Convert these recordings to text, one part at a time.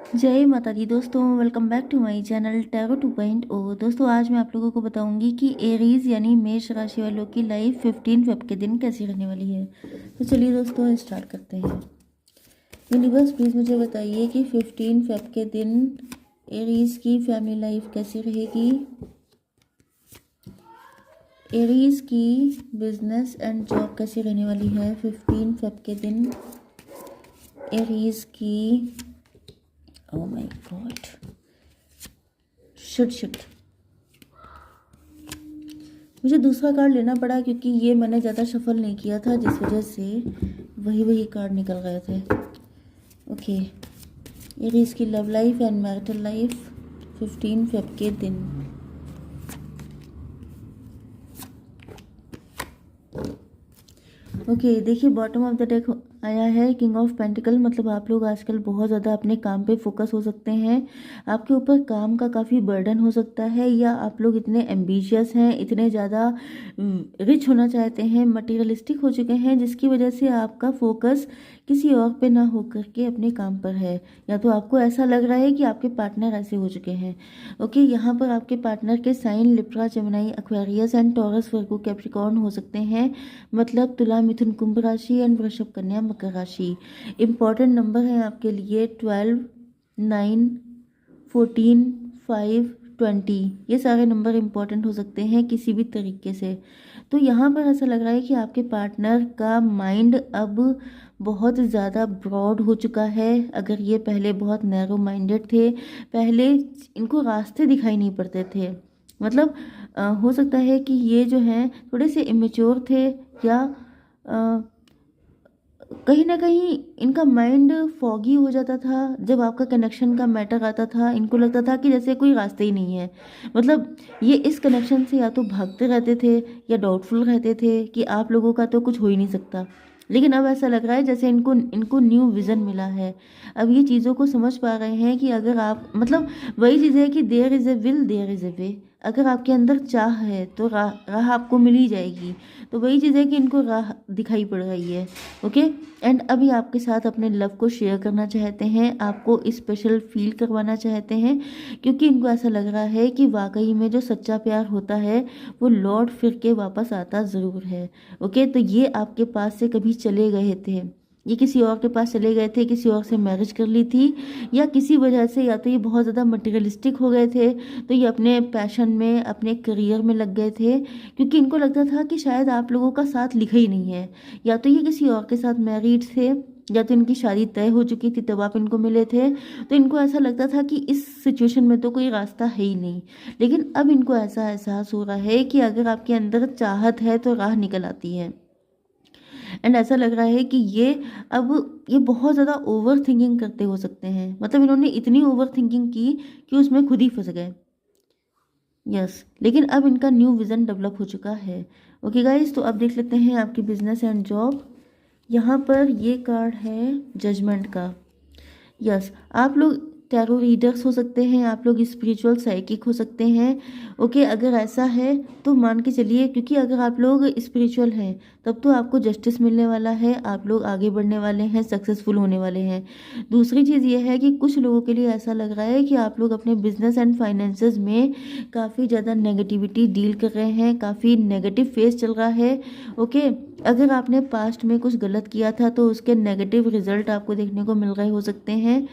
जय माता दी दोस्तों, welcome back to my channel tarot 2.0। दोस्तों आज मैं आप लोगों को बताऊंगी कि एरीज यानी मेष राशि वालों की लाइफ 15 फेब के दिन कैसी रहने वाली है। तो चलिए दोस्तों स्टार्ट करते हैं। यूनिवर्स प्लीज़ मुझे बताइए कि 15 फेब के दिन एरीज की फैमिली लाइफ कैसी रहेगी, एरीज की बिजनेस एंड जॉब कैसी रहने वाली है 15 फेब के दिन, एरीज की ओ माय गॉड शिट मुझे दूसरा कार्ड लेना पड़ा क्योंकि ये मैंने ज़्यादा शफल नहीं किया था, जिस वजह से वही कार्ड निकल गए थे। ओके, एरीज की love life and marital life 15 Feb के दिन। ओके देखिए, बॉटम ऑफ द डेक आया है किंग ऑफ पेंटिकल। मतलब आप लोग आजकल बहुत ज़्यादा अपने काम पे फोकस हो सकते हैं। आपके ऊपर काम का काफ़ी बर्डन हो सकता है, या आप लोग इतने एम्बिशियस हैं, इतने ज़्यादा रिच होना चाहते हैं, मटेरियलिस्टिक हो चुके हैं, जिसकी वजह से आपका फोकस किसी और पे ना हो करके अपने काम पर है। या तो आपको ऐसा लग रहा है कि आपके पार्टनर ऐसे हो चुके हैं। ओके, यहाँ पर आपके पार्टनर के sign Libra, Gemini, Aquarius and Taurus, Virgo, Capricorn हो सकते हैं। मतलब तुला, मिथुन, कुंभ राशि एंड वृषभ, कन्या, मकर राशि। इंपॉर्टेंट नंबर है आपके लिए 12, 9, 14, 5, 20। ये सारे नंबर इंपॉर्टेंट हो सकते हैं किसी भी तरीके से। तो यहाँ पर ऐसा लग रहा है कि आपके पार्टनर का माइंड अब बहुत ज़्यादा ब्रॉड हो चुका है। अगर ये पहले बहुत नैरो माइंडेड थे, पहले इनको रास्ते दिखाई नहीं पड़ते थे। मतलब हो सकता है कि ये जो हैं थोड़े से इमेच्योर थे, या कहीं ना कहीं इनका माइंड फॉगी हो जाता था। जब आपका कनेक्शन का मैटर आता था, इनको लगता था कि जैसे कोई रास्ते ही नहीं है। मतलब ये इस कनेक्शन से या तो भागते रहते थे या डाउटफुल रहते थे कि आप लोगों का तो कुछ हो ही नहीं सकता। लेकिन अब ऐसा लग रहा है जैसे इनको इनको न्यू विज़न मिला है। अब ये चीज़ों को समझ पा रहे हैं कि अगर आप, मतलब वही चीज़ है कि there is a will there is a way. अगर आपके अंदर चाह है तो राह आपको मिल ही जाएगी। तो वही चीज़ है कि इनको राह दिखाई पड़ रही है। ओके, एंड अभी आपके साथ अपने लव को शेयर करना चाहते हैं, आपको स्पेशल फील करवाना चाहते हैं, क्योंकि इनको ऐसा लग रहा है कि वाकई में जो सच्चा प्यार होता है वो लौट फिर के वापस आता ज़रूर है। ओके, तो ये आपके पास से कभी चले गए थे, ये किसी और के पास चले गए थे, किसी और से मैरिज कर ली थी, या किसी वजह से, या तो ये बहुत ज़्यादा मटेरियलिस्टिक हो गए थे, तो ये अपने पैशन में, अपने करियर में लग गए थे, क्योंकि इनको लगता था कि शायद आप लोगों का साथ लिखा ही नहीं है। या तो ये किसी और के साथ मैरिड थे, या तो इनकी शादी तय हो चुकी थी तब आप इनको मिले थे। तो इनको ऐसा लगता था कि इस सिचुएशन में तो कोई रास्ता है ही नहीं। लेकिन अब इनको ऐसा एहसास हो रहा है कि अगर आपके अंदर चाहत है तो राह निकल आती है। एंड ऐसा लग रहा है कि ये बहुत ज़्यादा ओवर थिंकिंग करते हो सकते हैं। मतलब इन्होंने इतनी ओवर थिंकिंग की कि उसमें खुद ही फंस गए। यस, लेकिन अब इनका न्यू विज़न डेवलप हो चुका है। ओके गाइज, तो अब देख लेते हैं आपकी बिजनेस एंड जॉब। यहाँ पर ये कार्ड है जजमेंट का। यस, आप लोग टैरो रीडर्स हो सकते हैं, आप लोग स्पिरिचुअल साइकिक हो सकते हैं। ओके, अगर ऐसा है तो मान के चलिए, क्योंकि अगर आप लोग स्पिरिचुअल हैं तब तो आपको जस्टिस मिलने वाला है, आप लोग आगे बढ़ने वाले हैं, सक्सेसफुल होने वाले हैं। दूसरी चीज़ ये है कि कुछ लोगों के लिए ऐसा लग रहा है कि आप लोग अपने बिजनेस एंड फाइनेंसेस में काफ़ी ज़्यादा नेगेटिविटी डील कर रहे हैं, काफ़ी नेगेटिव फेज चल रहा है। ओके, अगर आपने पास्ट में कुछ गलत किया था तो उसके नेगेटिव रिजल्ट आपको देखने को मिल रहे हो सकते हैं।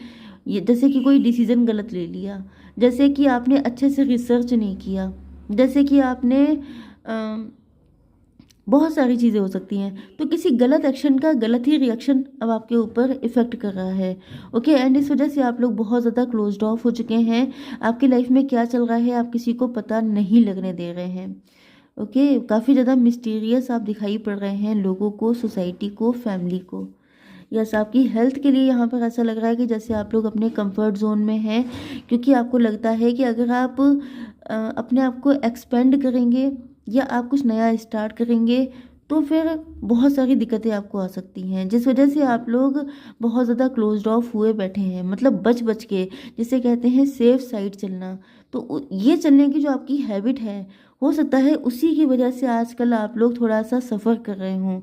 ये जैसे कि कोई डिसीजन गलत ले लिया, जैसे कि आपने अच्छे से रिसर्च नहीं किया, जैसे कि आपने बहुत सारी चीज़ें हो सकती हैं। तो किसी गलत एक्शन का गलत ही रिएक्शन अब आपके ऊपर इफ़ेक्ट कर रहा है। ओके, एंड इस वजह से आप लोग बहुत ज़्यादा क्लोज्ड ऑफ हो चुके हैं। आपकी लाइफ में क्या चल रहा है आप किसी को पता नहीं लगने दे रहे हैं। ओके, काफ़ी ज़्यादा मिस्टीरियस आप दिखाई पड़ रहे हैं लोगों को, सोसाइटी को, फैमिली को। यस, आपकी हेल्थ के लिए यहाँ पर ऐसा लग रहा है कि जैसे आप लोग अपने कंफर्ट जोन में हैं, क्योंकि आपको लगता है कि अगर आप अपने आप को एक्सपेंड करेंगे या आप कुछ नया स्टार्ट करेंगे तो फिर बहुत सारी दिक्कतें आपको आ सकती हैं, जिस वजह से आप लोग बहुत ज़्यादा क्लोज्ड ऑफ हुए बैठे हैं। मतलब बच बच के, जिसे कहते हैं सेफ साइड चलना। तो ये चलने की जो आपकी हैबिट है, हो सकता है उसी की वजह से आजकल आप लोग थोड़ा सा सफ़र कर रहे हों।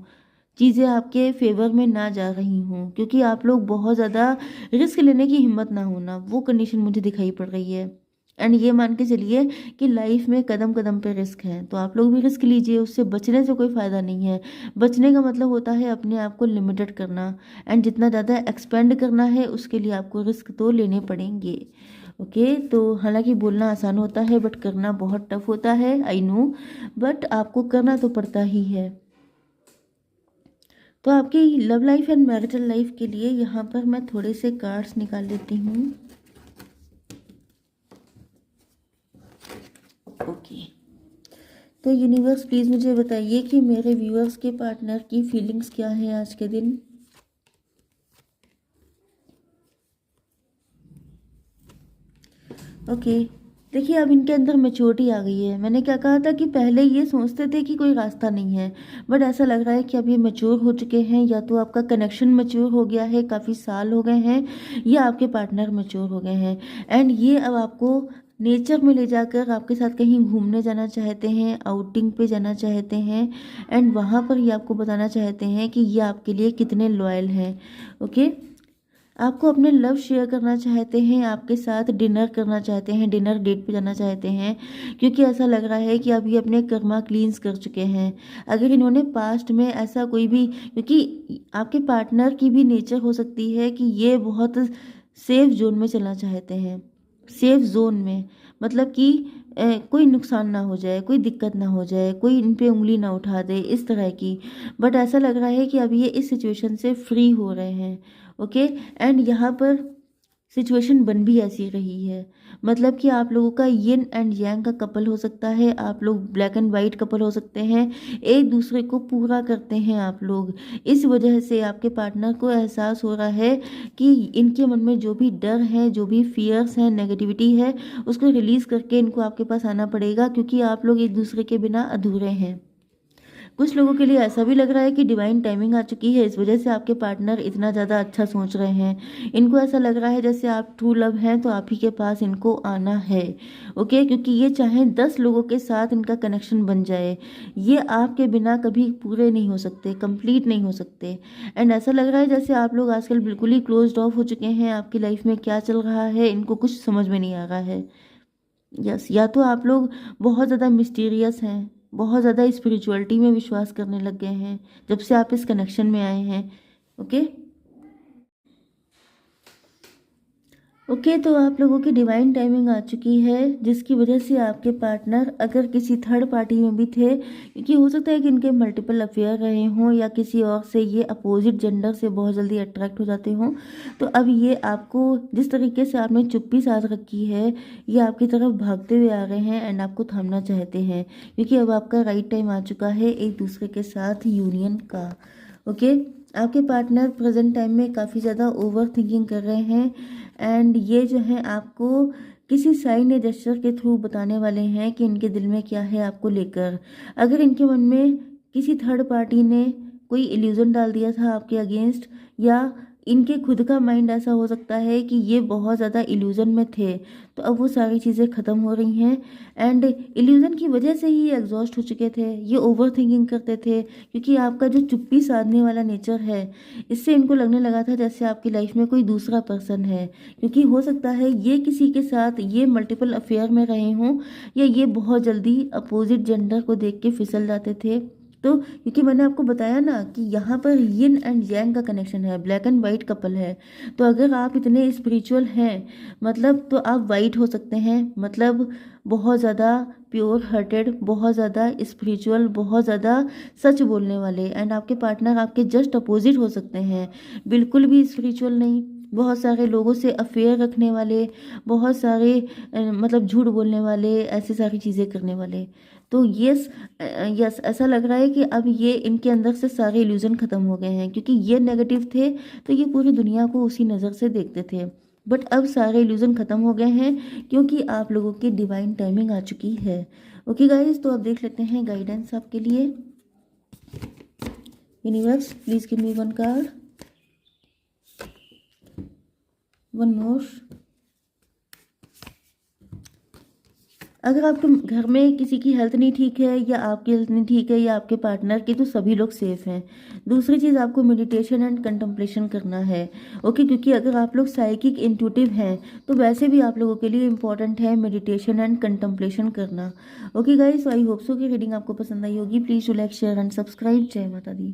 चीज़ें आपके फेवर में ना जा रही हों, क्योंकि आप लोग बहुत ज़्यादा रिस्क लेने की हिम्मत ना होना, वो कंडीशन मुझे दिखाई पड़ रही है। एंड ये मान के चलिए कि लाइफ में कदम कदम पे रिस्क है, तो आप लोग भी रिस्क लीजिए, उससे बचने से कोई फ़ायदा नहीं है। बचने का मतलब होता है अपने आप को लिमिटेड करना, एंड जितना ज़्यादा एक्सपेंड करना है उसके लिए आपको रिस्क तो लेने पड़ेंगे। ओके, तो हालांकि बोलना आसान होता है बट करना बहुत टफ होता है, आई नो, बट आपको करना तो पड़ता ही है। तो आपकी love life and marital life के लिए यहाँ पर मैं थोड़े से कार्ड्स निकाल लेती हूँ। ओके, तो यूनिवर्स प्लीज़ मुझे बताइए कि मेरे व्यूअर्स के पार्टनर की फीलिंग्स क्या हैं आज के दिन। ओके, देखिए अब इनके अंदर मैच्योरिटी आ गई है। मैंने क्या कहा था कि पहले ये सोचते थे कि कोई रास्ता नहीं है, बट ऐसा लग रहा है कि अब ये मैच्योर हो चुके हैं, या तो आपका कनेक्शन मैच्योर हो गया है, काफ़ी साल हो गए हैं, या आपके पार्टनर मैच्योर हो गए हैं। एंड ये अब आपको नेचर में ले जाकर आपके साथ कहीं घूमने जाना चाहते हैं, आउटिंग पे जाना चाहते हैं, एंड वहाँ पर ये आपको बताना चाहते हैं कि ये आपके लिए कितने लॉयल हैं। ओके, आपको अपने लव शेयर करना चाहते हैं, आपके साथ डिनर करना चाहते हैं, डिनर डेट पे जाना चाहते हैं, क्योंकि ऐसा लग रहा है कि अब ये अपने कर्मा क्लींस कर चुके हैं। अगर इन्होंने पास्ट में ऐसा कोई भी, क्योंकि आपके पार्टनर की भी नेचर हो सकती है कि ये बहुत सेफ जोन में चलना चाहते हैं। सेफ जोन में मतलब कि कोई नुकसान ना हो जाए, कोई दिक्कत ना हो जाए, कोई इन पे उंगली ना उठा दे, इस तरह की। बट ऐसा लग रहा है कि अब ये इस सिचुएशन से फ्री हो रहे हैं। ओके, एंड यहाँ पर सिचुएशन बन भी ऐसी रही है, मतलब कि आप लोगों का यिन एंड यांग का कपल हो सकता है, आप लोग ब्लैक एंड वाइट कपल हो सकते हैं, एक दूसरे को पूरा करते हैं आप लोग। इस वजह से आपके पार्टनर को एहसास हो रहा है कि इनके मन में जो भी डर है, जो भी फियर्स हैं, नेगेटिविटी है, उसको रिलीज़ करके इनको आपके पास आना पड़ेगा, क्योंकि आप लोग एक दूसरे के बिना अधूरे हैं। कुछ लोगों के लिए ऐसा भी लग रहा है कि डिवाइन टाइमिंग आ चुकी है, इस वजह से आपके पार्टनर इतना ज़्यादा अच्छा सोच रहे हैं। इनको ऐसा लग रहा है जैसे आप ट्रू लव हैं, तो आप ही के पास इनको आना है। ओके, क्योंकि ये चाहें 10 लोगों के साथ इनका कनेक्शन बन जाए, ये आपके बिना कभी पूरे नहीं हो सकते, कंप्लीट नहीं हो सकते। एंड ऐसा लग रहा है जैसे आप लोग आजकल बिल्कुल ही क्लोज्ड ऑफ हो चुके हैं, आपकी लाइफ में क्या चल रहा है इनको कुछ समझ में नहीं आ रहा है। यस, या तो आप लोग बहुत ज़्यादा मिस्टीरियस हैं, बहुत ज़्यादा स्पिरिचुअलिटी में विश्वास करने लग गए हैं जब से आप इस कनेक्शन में आए हैं। ओके, ओके, तो आप लोगों की डिवाइन टाइमिंग आ चुकी है, जिसकी वजह से आपके पार्टनर अगर किसी थर्ड पार्टी में भी थे, क्योंकि हो सकता है कि इनके मल्टीपल अफेयर रहे हों, या किसी और से ये अपोजिट जेंडर से बहुत जल्दी अट्रैक्ट हो जाते हों, तो अब ये आपको जिस तरीके से आपने चुप्पी साध रखी है, ये आपकी तरफ भागते हुए आ रहे हैं एंड आपको थामना चाहते हैं, क्योंकि अब आपका राइट टाइम आ चुका है एक दूसरे के साथ यूनियन का। ओके, आपके पार्टनर प्रेजेंट टाइम में काफ़ी ज़्यादा ओवर थिंकिंग कर रहे हैं, एंड ये जो है आपको किसी साइन या जेस्चर के थ्रू बताने वाले हैं कि इनके दिल में क्या है आपको लेकर। अगर इनके मन में किसी थर्ड पार्टी ने कोई इल्यूजन डाल दिया था आपके अगेंस्ट, या इनके खुद का माइंड ऐसा हो सकता है कि ये बहुत ज़्यादा इल्यूजन में थे, तो अब वो सारी चीज़ें ख़त्म हो रही हैं, एंड इल्यूजन की वजह से ही ये एग्जॉस्ट हो चुके थे, ये ओवर थिंकिंग करते थे, क्योंकि आपका जो चुप्पी साधने वाला नेचर है, इससे इनको लगने लगा था जैसे आपकी लाइफ में कोई दूसरा पर्सन है, क्योंकि हो सकता है ये किसी के साथ ये मल्टीपल अफेयर में रहे हों, या ये बहुत जल्दी अपोजिट जेंडर को देख के फिसल जाते थे। तो क्योंकि मैंने आपको बताया ना कि यहाँ पर यिन एंड यांग का कनेक्शन है, ब्लैक एंड वाइट कपल है, तो अगर आप इतने स्पिरिचुअल हैं, मतलब तो आप वाइट हो सकते हैं, मतलब बहुत ज़्यादा प्योर हार्टेड, बहुत ज़्यादा स्पिरिचुअल, बहुत ज़्यादा सच बोलने वाले, एंड आपके पार्टनर आपके जस्ट अपोजिट हो सकते हैं, बिल्कुल भी स्पिरिचुअल नहीं, बहुत सारे लोगों से अफेयर रखने वाले, बहुत सारे मतलब झूठ बोलने वाले, ऐसी सारी चीज़ें करने वाले। तो यस, यस, ऐसा लग रहा है कि अब ये इनके अंदर से सारे इल्यूजन ख़त्म हो गए हैं, क्योंकि ये नेगेटिव थे तो ये पूरी दुनिया को उसी नज़र से देखते थे, बट अब सारे इल्यूजन ख़त्म हो गए हैं, क्योंकि आप लोगों की डिवाइन टाइमिंग आ चुकी है। ओके गाइस, तो अब देख लेते हैं गाइडेंस आपके लिए। Universe please give me one card, one more. अगर आपके घर में किसी की हेल्थ नहीं ठीक है या आपकी हेल्थ नहीं ठीक है या आपके पार्टनर की, तो सभी लोग सेफ हैं। दूसरी चीज़, आपको मेडिटेशन एंड कंtemplation करना है। ओके, क्योंकि अगर आप लोग साइकिक इंट्यूटिव हैं तो वैसे भी आप लोगों के लिए इंपॉर्टेंट है मेडिटेशन एंड कंtemplation करना। Okay guys, I hope so कि रीडिंग आपको पसंद आई होगी। Please do like share and subscribe. जय माता दी।